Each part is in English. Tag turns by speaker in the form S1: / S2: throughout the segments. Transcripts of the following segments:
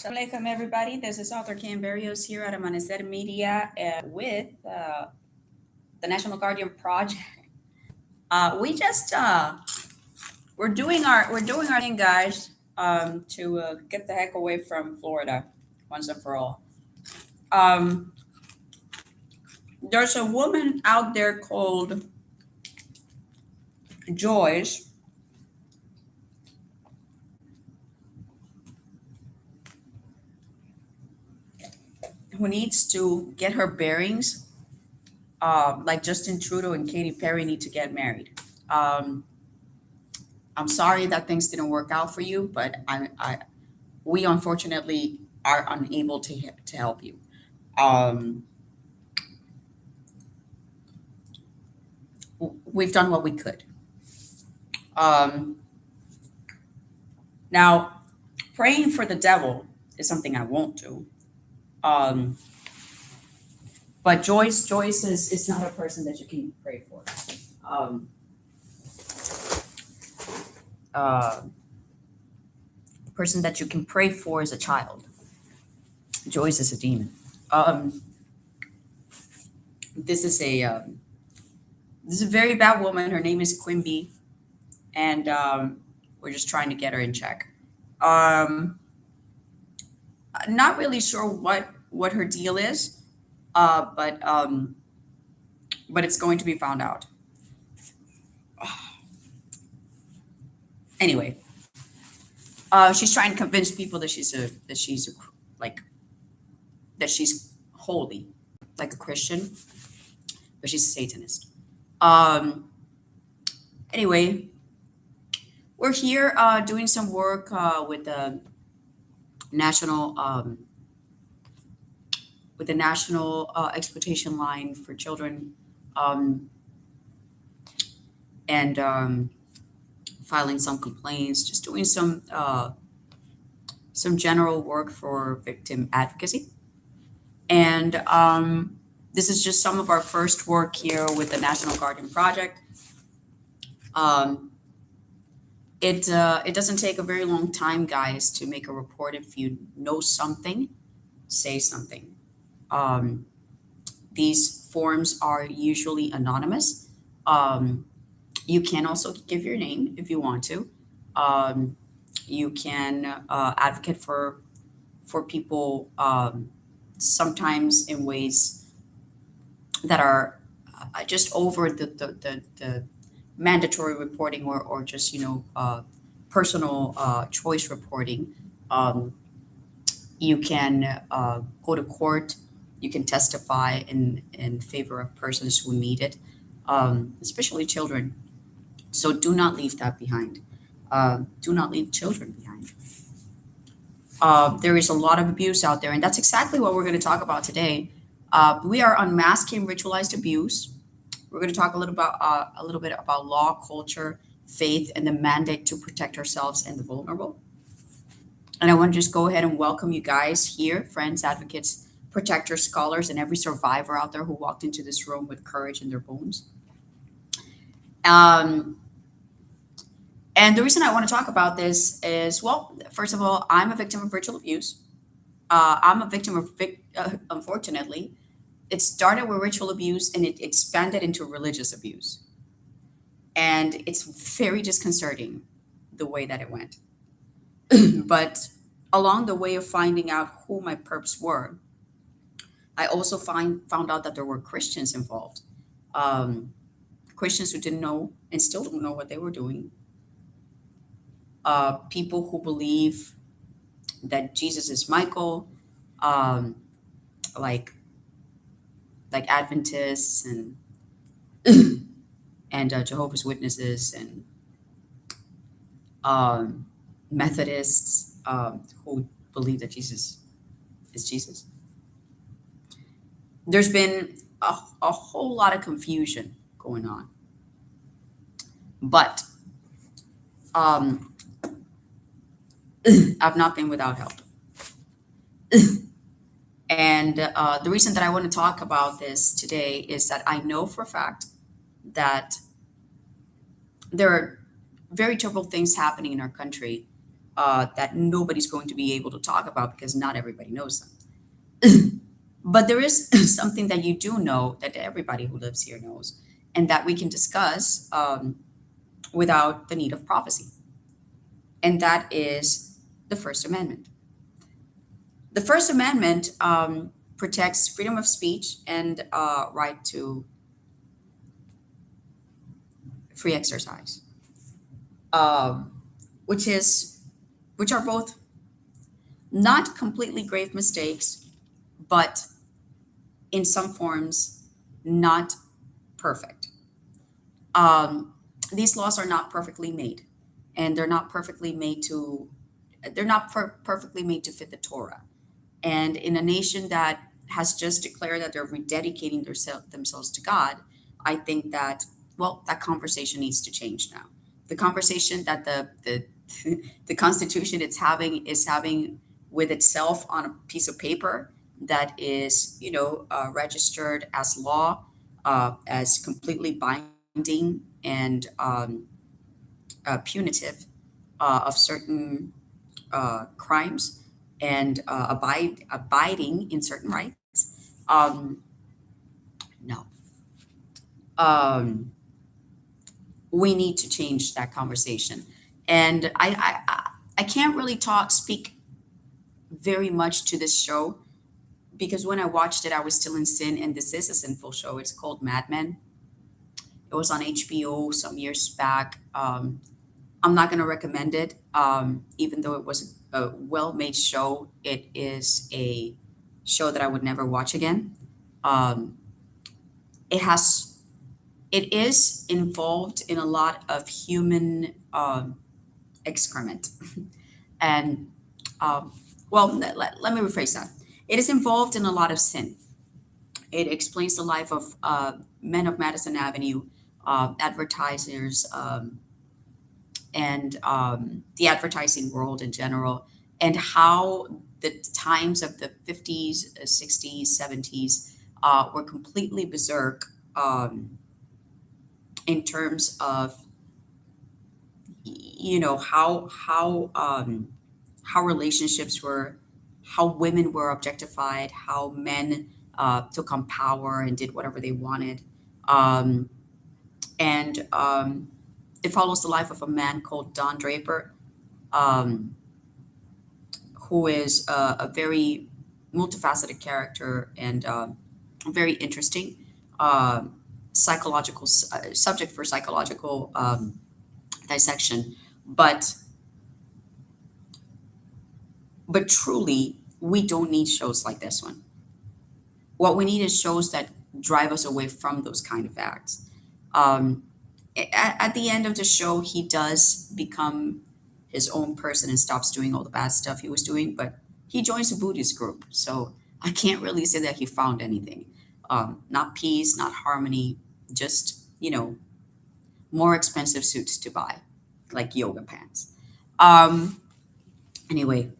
S1: Assalamualaikum, everybody. This is author Berrios here at Amanecer Media with the National Guardian Project. We just we're doing our thing, guys, to get the heck away from Florida once and for all. Um, there's a woman out there called Joyce who needs to get her bearings. Like Justin Trudeau and Katy Perry need to get married. Um, I'm sorry that things didn't work out for you, but we unfortunately are unable to help you. Um, we've done what we could. Um, Now, praying for the devil is something I won't do. Um, but Joyce is not a person that you can pray for. Um, uh, Person that you can pray for is a child. Joyce is a demon. Um, this is a very bad woman. Her name is Quimby, and we're just trying to get her in check. Um, Not really sure what her deal is, uh, but um, but it's going to be found out. Anyway, she's trying to convince people like that she's holy, like a Christian, but she's a Satanist. Um, anyway, we're here doing some work with the national exploitation line for children, um, and filing some complaints, just doing some general work for victim advocacy. And this is just some of our first work here with the National Guardian Project. Um, it doesn't take a very long time, guys, to make a report. If you know something, say something. Um, these forms are usually anonymous. Um, you can also give your name if you want to. Um, you can advocate for people, sometimes in ways that are just over the mandatory reporting, or just personal choice reporting. Um, you can go to court. You can testify in favor of persons who need it, especially children. So do not leave that behind. Do not leave children behind. There is a lot of abuse out there, and that's exactly what we're going to talk about today. We are unmasking ritualized abuse. We're going to talk a little bit about law, culture, faith, and the mandate to protect ourselves and the vulnerable. And I want to just go ahead and welcome you guys here, friends, advocates, protectors, scholars, and every survivor out there who walked into this room with courage in their bones. Um, and the reason I want to talk about this is, well, first of all, I'm a victim of ritual abuse. I'm a victim of, unfortunately, it started with ritual abuse and it expanded into religious abuse. And it's very disconcerting the way that it went. But along the way of finding out who my perps were, I also found out that there were Christians involved. Um, Christians who didn't know and still don't know what they were doing. People who believe that Jesus is Michael, um, like Adventists and Jehovah's Witnesses and um, Methodists, who believe that Jesus is Jesus. There's been a whole lot of confusion going on, but um, I've not been without help. And the reason that I want to talk about this today is that I know for a fact that there are very terrible things happening in our country, that nobody's going to be able to talk about because not everybody knows them. But there is something that you do know that everybody who lives here knows, and that we can discuss without the need of prophecy, and that is the First Amendment. The First Amendment protects freedom of speech and right to free exercise, um, which is which are both not completely grave mistakes, but in some forms not perfect. Um, these laws are not perfectly made, and they're not perfectly made to fit the Torah. And in a nation that has just declared that they're rededicating themselves to God, I think that, well, that conversation needs to change now. The conversation that the Constitution it's having is having with itself on a piece of paper that is, registered as law, as completely binding and punitive of certain crimes and abiding in certain rights. No, um, we need to change that conversation, and I can't really speak very much to this show because when I watched it, I was still in sin, and this is a sinful show. It's called Mad Men. It was on HBO some years back. I'm not going to recommend it, even though it was a well-made show. It is a show that I would never watch again. Um, it has, it is involved in a lot of human excrement, and um, well, let me rephrase that. It is involved in a lot of sin. It explains the life of men of Madison Avenue, advertisers. And the advertising world in general, and how the times of the 50s, 60s, 70s were completely berserk in terms of how relationships were, how women were objectified, how men took on power and did whatever they wanted. Um, and It follows the life of a man called Don Draper, um, who is a very multifaceted character and very interesting uh, psychological subject for psychological dissection. But truly, we don't need shows like this one. What we need is shows that drive us away from those kind of acts. Um, at the end of the show, he does become his own person and stops doing all the bad stuff he was doing, but he joins a Buddhist group. So I can't really say that he found anything. Not peace, not harmony, just, more expensive suits to buy, like yoga pants. Um, anyway,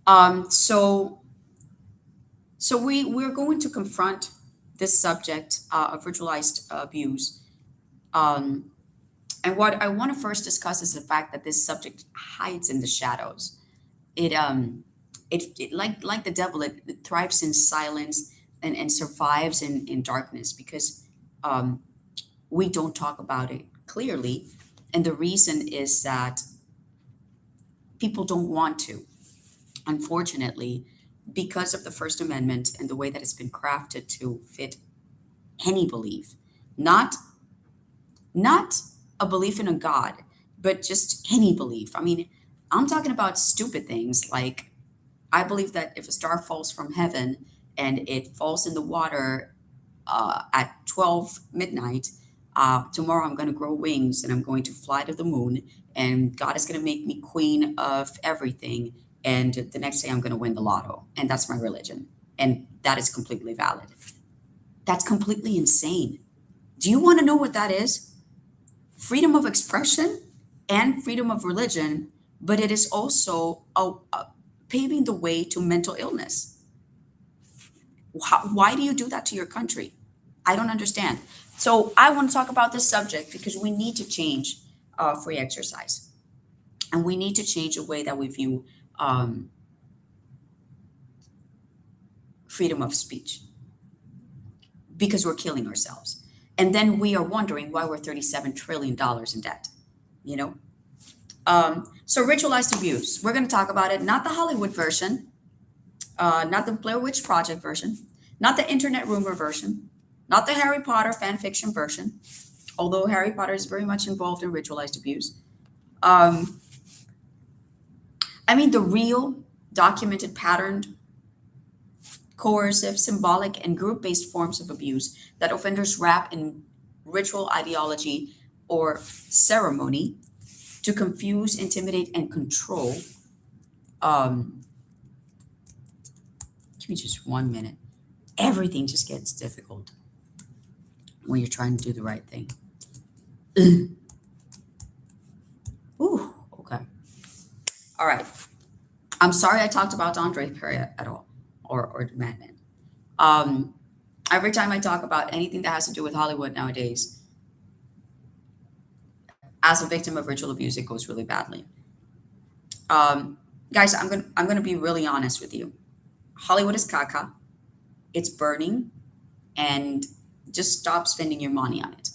S1: um, so we're going to confront this subject of ritualized abuse. Um, And what I want to first discuss is the fact that this subject hides in the shadows. It like the devil, it thrives in silence and survives in darkness because um, we don't talk about it clearly. And the reason is that people don't want to, unfortunately, because of the First Amendment and the way that it's been crafted to fit any belief, not not a belief in a God, but just any belief. I mean, I'm talking about stupid things like I believe that if a star falls from heaven and it falls in the water at 12 midnight, tomorrow I'm going to grow wings and I'm going to fly to the moon, and God is going to make me queen of everything. And the next day I'm going to win the lotto. And that's my religion. And that is completely valid. That's completely insane. Do you want to know what that is? Freedom of expression and freedom of religion, but it is also paving the way to mental illness. Why do you do that to your country? I don't understand. So I want to talk about this subject because we need to change free exercise. And we need to change the way that we view um, freedom of speech because we're killing ourselves. And then we are wondering why we're $37 trillion in debt, you know? So ritualized abuse, we're going to talk about it, not the Hollywood version, not the Blair Witch Project version, not the internet rumor version, not the Harry Potter fan fiction version, although Harry Potter is very much involved in ritualized abuse. Um, I mean, the real documented patterned, coercive, symbolic, and group based forms of abuse that offenders wrap in ritual ideology or ceremony to confuse, intimidate, and control. Um, Give me just 1 minute. Everything just gets difficult when you're trying to do the right thing. Ooh, okay. All right. I'm sorry I talked about Don Draper at all, or the Madman. Um, every time I talk about anything that has to do with Hollywood nowadays, as a victim of ritual abuse, it goes really badly. Um, Guys, I'm gonna be really honest with you. Hollywood is caca. It's burning, and just stop spending your money on it.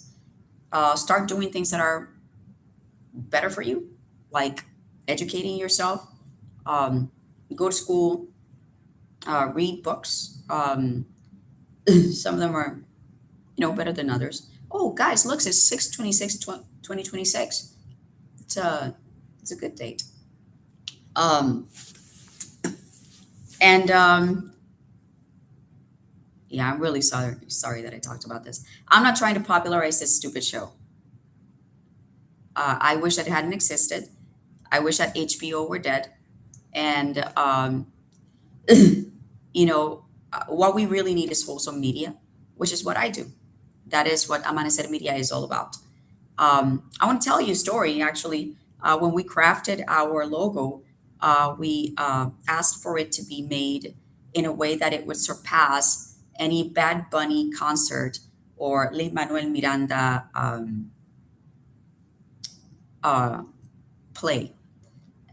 S1: Start doing things that are better for you, like educating yourself. Um, Go to school, read books. Some of them are, better than others. Oh, guys, look, it's 6/26, 2026. It's a good date. Um, and Yeah, I'm really sorry that I talked about this. I'm not trying to popularize this stupid show. I wish that it hadn't existed. I wish that HBO were dead. And what we really need is wholesome media, which is what I do. That is what Amanecer Media is all about. I want to tell you a story, actually. When we crafted our logo, we asked for it to be made in a way that it would surpass any Bad Bunny concert or Lin-Manuel Miranda uh, play.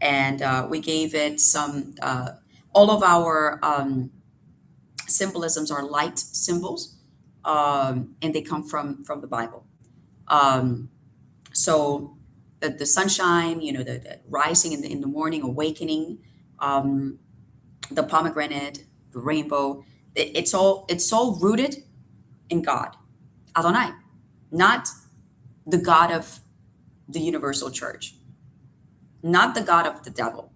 S1: And we gave it all of our symbolisms are light symbols, and they come from the Bible. Um, so the sunshine, the rising in the morning, awakening, um, the pomegranate, the rainbow, it's all rooted in God, Adonai, not the God of the universal church, not the God of the devil.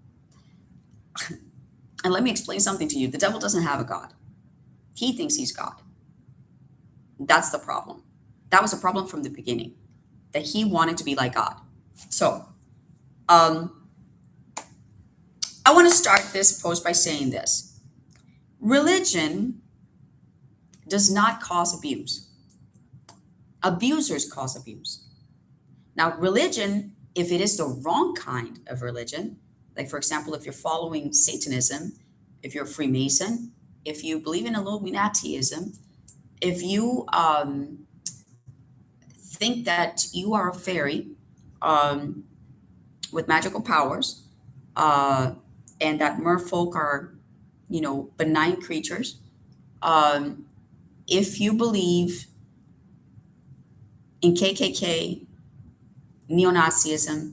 S1: And let me explain something to you. The devil doesn't have a God. He thinks he's God. That's the problem. That was a problem from the beginning, that he wanted to be like God. So, um, I want to start this post by saying this. Religion does not cause abuse. Abusers cause abuse. Now, religion, if it is the wrong kind of religion, like for example, if you're following Satanism, if you're a Freemason, if you believe in Illuminatiism, if you think that you are a fairy um, with magical powers, uh, and that merfolk are, benign creatures, um, if you believe in KKK, neo-Nazism,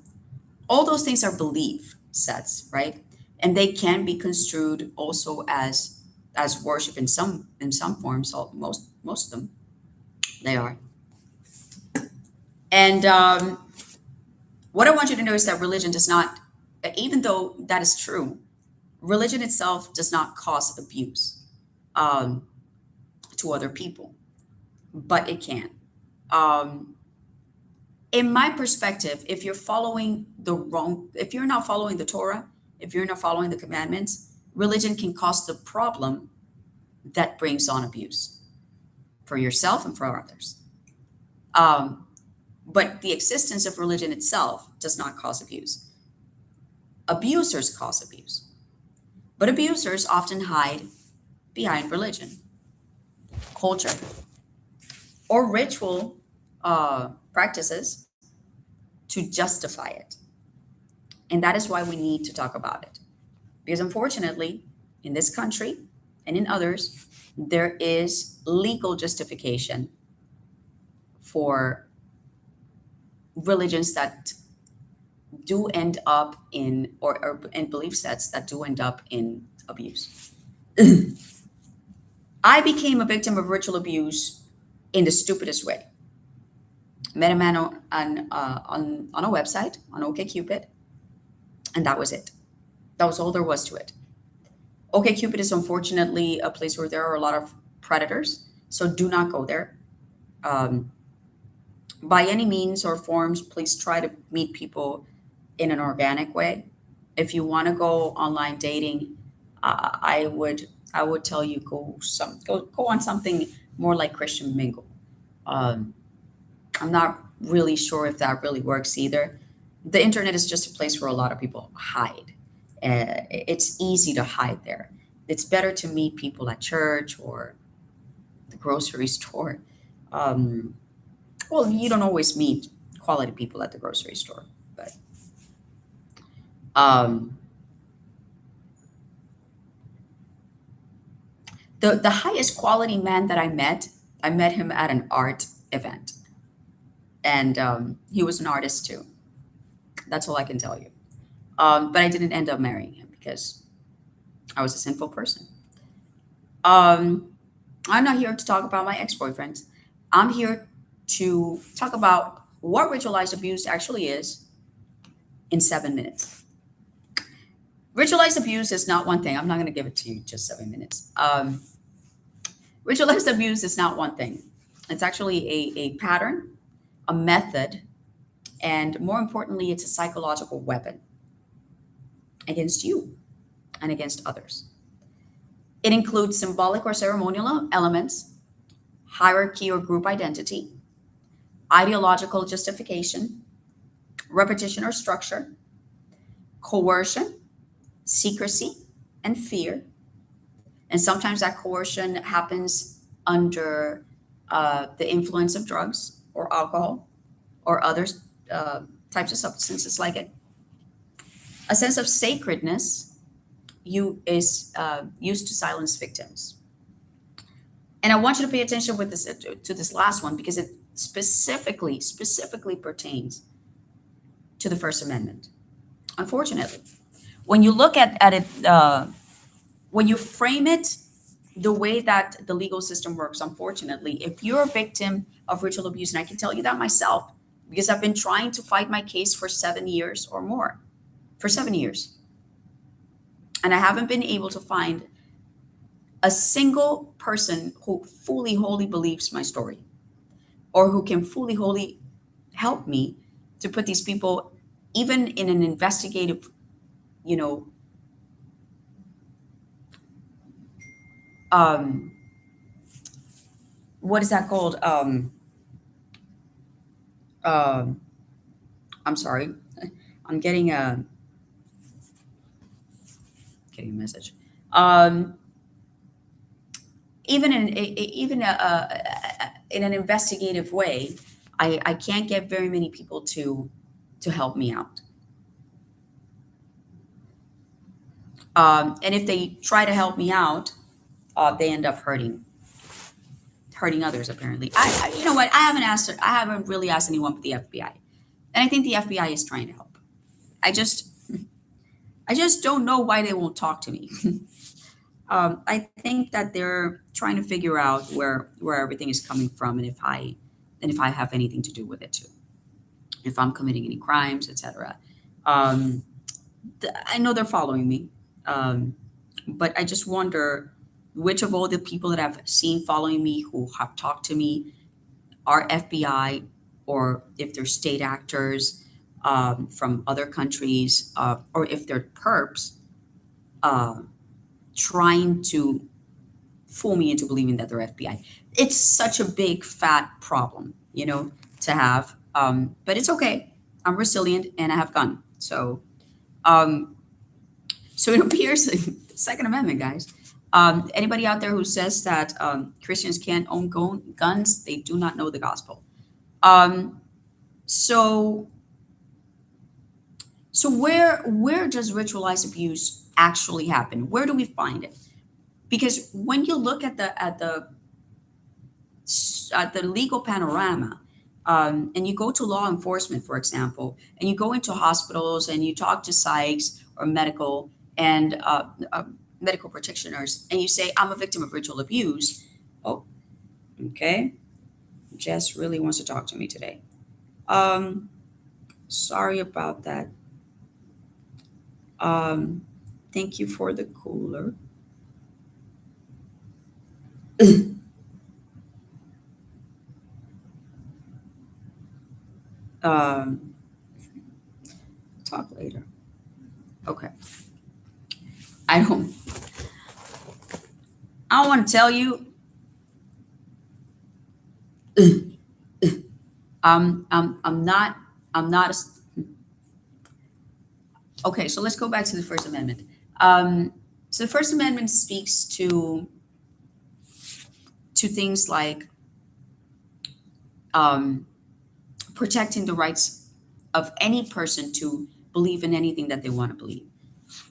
S1: all those things are belief sets, right? And they can be construed also as worship in some forms. Most of them they are. And what I want you to know is that religion does not, even though that is true, religion itself does not cause abuse um, to other people, but it can. Um, in my perspective, if you're not following the Torah, if you're not following the commandments, religion can cause the problem that brings on abuse for yourself and for others. Um, but the existence of religion itself does not cause abuse. Abusers cause abuse, but abusers often hide behind religion, culture, or ritual practices to justify it. And that is why we need to talk about it. Because unfortunately, in this country and in others, there is legal justification for religions that do end up in, or and belief sets that do end up in abuse. I became a victim of ritual abuse in the stupidest way. Met a man on a website on OkCupid, and that was it. That was all there was to it. OkCupid is unfortunately a place where there are a lot of predators, so do not go there. Um, by any means or forms, please try to meet people in an organic way. If you want to go online dating, I would tell you go on something more like Christian Mingle. Um, I'm not really sure if that really works either. The internet is just a place where a lot of people hide. It's easy to hide there. It's better to meet people at church or the grocery store. Um, well, you don't always meet quality people at the grocery store, but um, the highest quality man that I met him at an art event, and he was an artist too. That's all I can tell you. But I didn't end up marrying him because I was a sinful person. Um, I'm not here to talk about my ex boyfriends. I'm here to talk about what ritualized abuse actually is in 7 minutes. Ritualized abuse is not one thing. I'm not going to give it to you just 7 minutes. Ritualized abuse is not one thing. It's actually a pattern, a method, and more importantly, it's a psychological weapon against you and against others. It includes symbolic or ceremonial elements, hierarchy or group identity, ideological justification, repetition or structure, coercion, secrecy, and fear. And sometimes that coercion happens under the influence of drugs or alcohol or other uh, types of substances like it. A sense of sacredness is used to silence victims. And I want you to pay attention with this to this last one because it specifically pertains to the First Amendment. Unfortunately, when you look at it, when you frame it the way that the legal system works, unfortunately, if you're a victim of ritual abuse, and I can tell you that myself because I've been trying to fight my case for 7 years or more, for 7 years, and I haven't been able to find a single person who fully, wholly believes my story or who can fully, wholly help me to put these people, even in an investigative, you know, um, what is that called? Um, I'm sorry, I'm getting a message. Um, even in an investigative way, I can't get very many people to help me out. And if they try to help me out, they end up hurting others. Apparently, you know what? I haven't really asked anyone but the FBI, and I think the FBI is trying to help. I just I just don't know why they won't talk to me. I think that they're trying to figure out where everything is coming from and if I have anything to do with it too, if I'm committing any crimes, etc. Um, I know they're following me, um, but I just wonder which of all the people that I've seen following me who have talked to me are FBI or if they're state actors from other countries or if they're perps uh, trying to fool me into believing that they're FBI. It's such a big fat problem, to have. But it's okay. I'm resilient and I have gun. Um, so it appears Second Amendment, guys. Anybody out there who says that Christians can't own guns, they do not know the gospel. Um, so So where does ritualized abuse actually happen? Where do we find it? Because when you look at the legal panorama, and you go to law enforcement, for example, and you go into hospitals and you talk to psychs or medical practitioners, and you say, "I'm a victim of ritual abuse." Oh, okay. Jess really wants to talk to me today. Um, Sorry about that. Um, Thank you for the cooler. Um, Talk later. Okay. I don't. I don't want to tell you. I'm not. I'm not. Okay. So let's go back to the First Amendment. So the First Amendment speaks to things like um, protecting the rights of any person to believe in anything that they want to believe.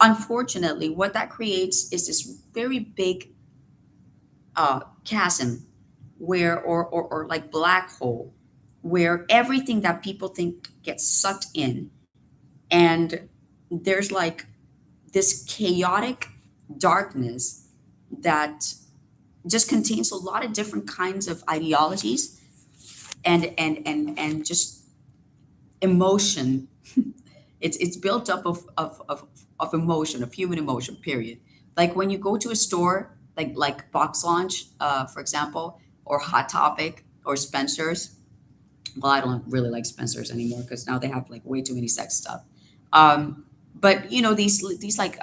S1: Unfortunately, what that creates is this very big chasm where, or like black hole, where everything that people think gets sucked in, and there's like this chaotic darkness that just contains a lot of different kinds of ideologies and just emotion. It's built up of emotion, of human emotion, period. Like when you go to a store, like Box Launch, for example, or Hot Topic or Spencer's. Well, I don't really like Spencer's anymore because now they have like way too many sex stuff. But you know, these like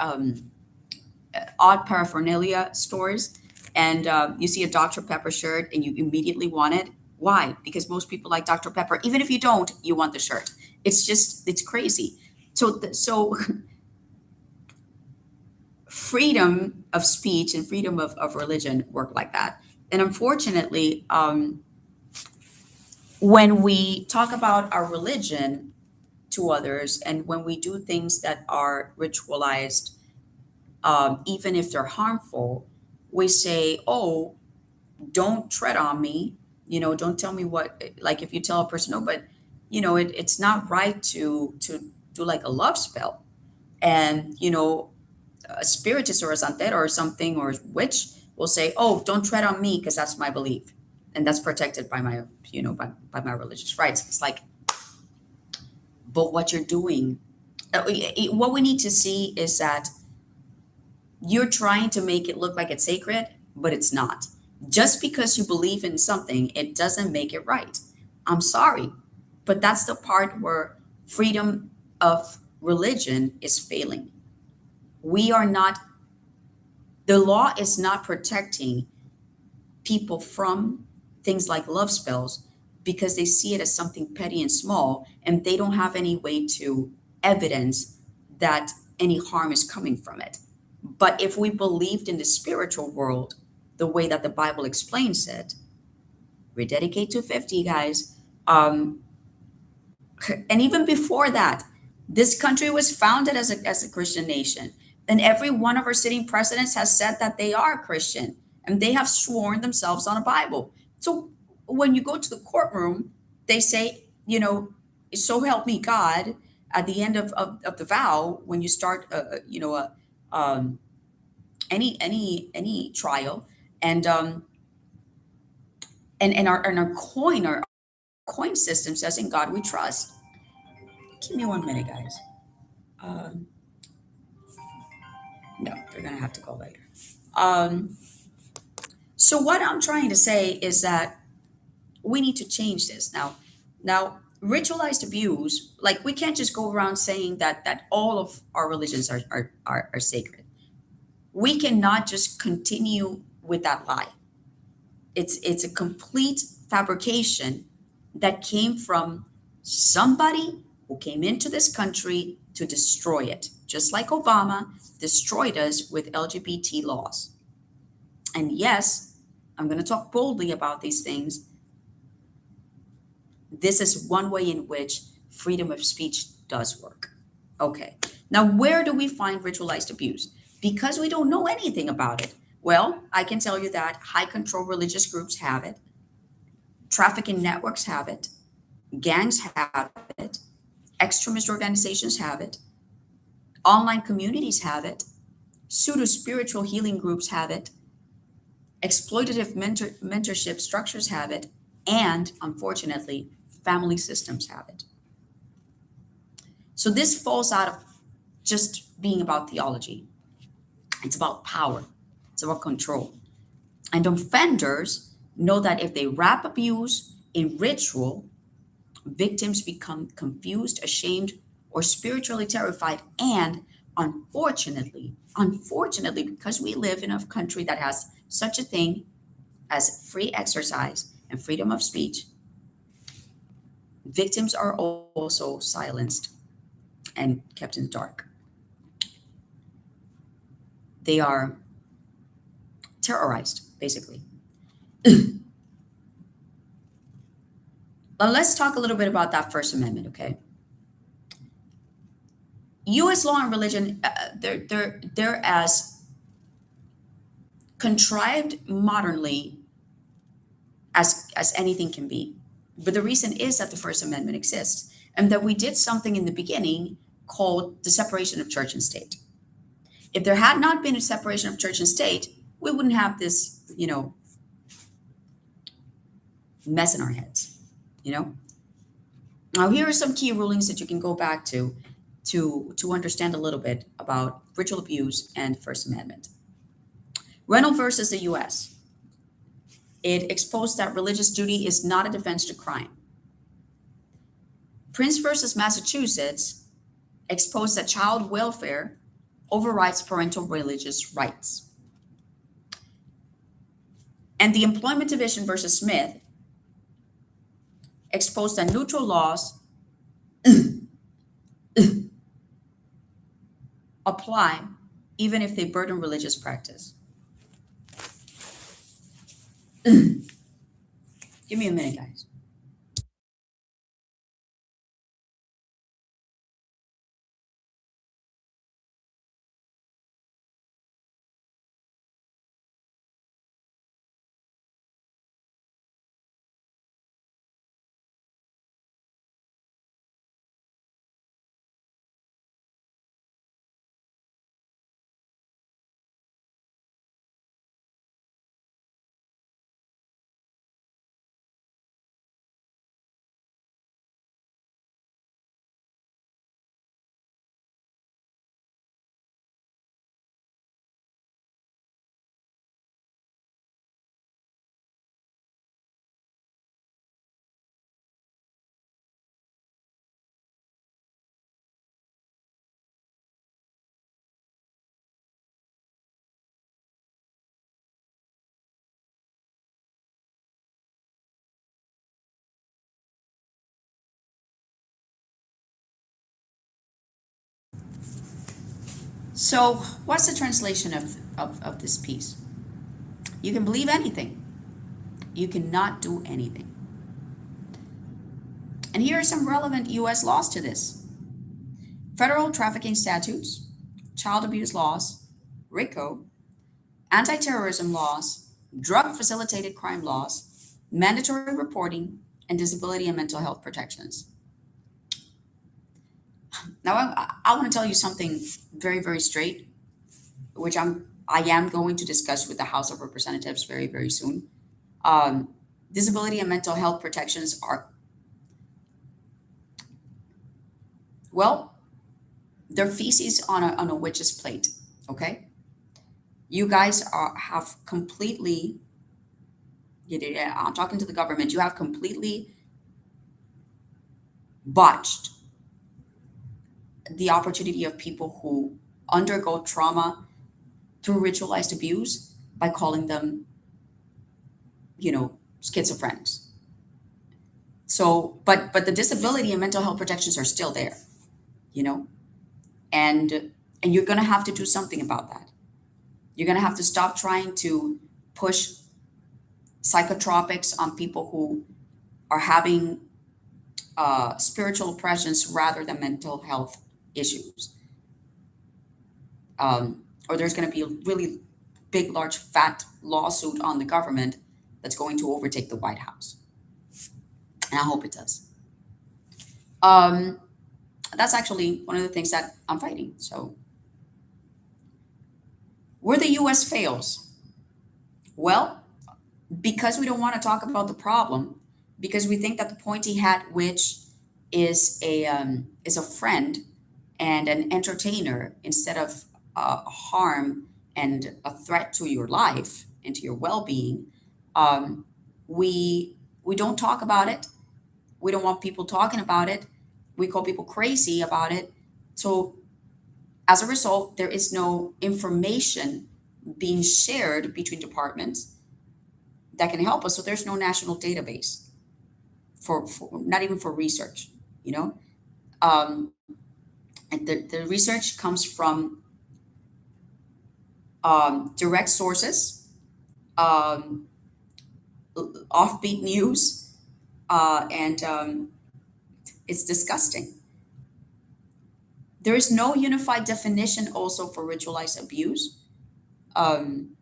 S1: odd paraphernalia stores, and you see a Dr. Pepper shirt and you immediately want it. Why? Because most people like Dr. Pepper. Even if you don't, you want the shirt. It's crazy. So freedom of speech and freedom of religion work like that. And unfortunately, when we talk about our religion to others, and when we do things that are ritualized, even if they're harmful, we say, "Oh, don't tread on me." You know, don't tell me what. Like if you tell a person, "No, but it's not right to do like a love spell," and a spiritist or a santero or something or witch will say, "Oh, don't tread on me because that's my belief, and that's protected by my by my religious rights." It's like, but what you're doing, what we need to see is that you're trying to make it look like it's sacred, but it's not. Just because you believe in something, it doesn't make it right. I'm sorry, but that's the part where freedom of religion is failing. We are not, the law is not protecting people from things like love spells because they see it as something petty and small, and they don't have any way to evidence that any harm is coming from it. But if we believed in the spiritual world the way that the Bible explains it, rededicate to 50, guys. Um, and even before that, this country was founded as a Christian nation. And every one of our sitting presidents has said that they are Christian and they have sworn themselves on a Bible. So when you go to the courtroom, they say, so help me God at the end of the vow when you start, um, any trial. And our coin system says, "In God we trust." Give me 1 minute, guys. Um, no, they're gonna have to go later. Um, so what I'm trying to say is that we need to change this now. Now, ritualized abuse, like we can't just go around saying that all of our religions are sacred. We cannot just continue with that lie. It's a complete fabrication that came from somebody who came into this country to destroy it, just like Obama destroyed us with LGBT laws. And yes, I'm going to talk boldly about these things. This is one way in which freedom of speech does work. Okay. Now, where do we find ritualized abuse? Because we don't know anything about it. Well, I can tell you that high control religious groups have it, trafficking networks have it, gangs have it, extremist organizations have it, online communities have it, pseudo spiritual healing groups have it, exploitative mentorship structures have it, and unfortunately, family systems have it. So this falls out of just being about theology. It's about power, it's about control. And offenders know that if they wrap abuse in ritual, victims become confused, ashamed, or spiritually terrified. And unfortunately, because we live in a country that has such a thing as free exercise and freedom of speech, victims are also silenced and kept in the dark. They are terrorized, basically. But let's talk a little bit about that First Amendment, okay? U.S. law and religion, they're as contrived modernly as anything can be. But the reason is that the First Amendment exists and that we did something in the beginning called the separation of church and state. If there had not been a separation of church and state, we wouldn't have this, mess in our heads, you know? Now, here are some key rulings that you can go back to understand a little bit about ritual abuse and First Amendment. Reynolds versus the U.S. It exposed that religious duty is not a defense to crime. Prince versus Massachusetts exposed that child welfare overrides parental religious rights. And the Employment Division versus Smith exposed that neutral laws apply even if they burden religious practice. Give me a minute, guys. So, what's the translation of this piece? You can believe anything, you cannot do anything. And here are some relevant US laws to this: federal trafficking statutes, child abuse laws, RICO, anti terrorism laws, drug facilitated crime laws, mandatory reporting, and disability and mental health protections. Now, I want to tell you something very, very straight, which I am going to discuss with the House of Representatives very, very soon. Um, Disability and mental health protections are, well, they're feces on a witch's plate. Okay, you guys have completely. Yeah, I'm talking to the government. You have completely botched the opportunity of people who undergo trauma through ritualized abuse by calling them, schizophrenics. So, but the disability and mental health protections are still there, you know, and and you're gonna have to do something about that. You're gonna have to stop trying to push psychotropics on people who are having spiritual oppressions rather than mental health issues. Or there's going to be a really big, large, fat lawsuit on the government that's going to overtake the White House. And I hope it does. That's actually one of the things that I'm fighting. So, where the US fails, well, because we don't want to talk about the problem, because we think that the pointy hat witch is a friend and an entertainer instead of harm and a threat to your life and to your well-being. Um, we don't talk about it. We don't want people talking about it. We call people crazy about it. So as a result, there is no information being shared between departments that can help us. So there's no national database for not even for research, you know? Um, and the research comes from direct sources, um, offbeat news, and it's disgusting. There is no unified definition also for ritualized abuse. Um,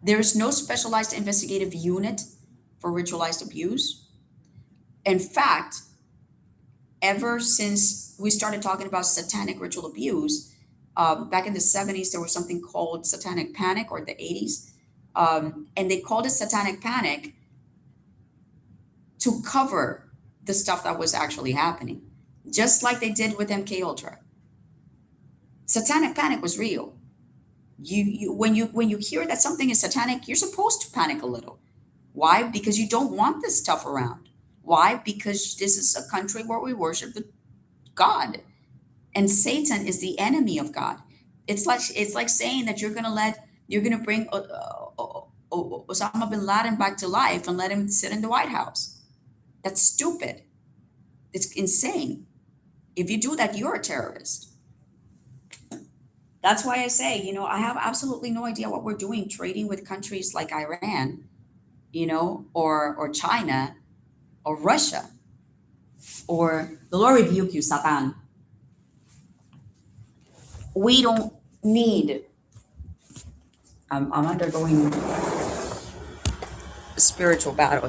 S1: there is no specialized investigative unit for ritualized abuse. In fact, ever since we started talking about satanic ritual abuse, back in the 70s, there was something called satanic panic, or the 80s. And they called it satanic panic to cover the stuff that was actually happening, just like they did with MK Ultra. Satanic panic was real. When you hear that something is satanic, you're supposed to panic a little. Why? Because you don't want this stuff around. Why? Because this is a country where we worship the God, and Satan is the enemy of God. It's like saying that you're gonna bring Osama bin Laden back to life and let him sit in the White House. That's stupid. It's insane. If you do that, you're a terrorist. That's why I say, I have absolutely no idea what we're doing trading with countries like Iran, or China or Russia, or the Lord rebuke you, Satan. We don't need. I'm undergoing a spiritual battle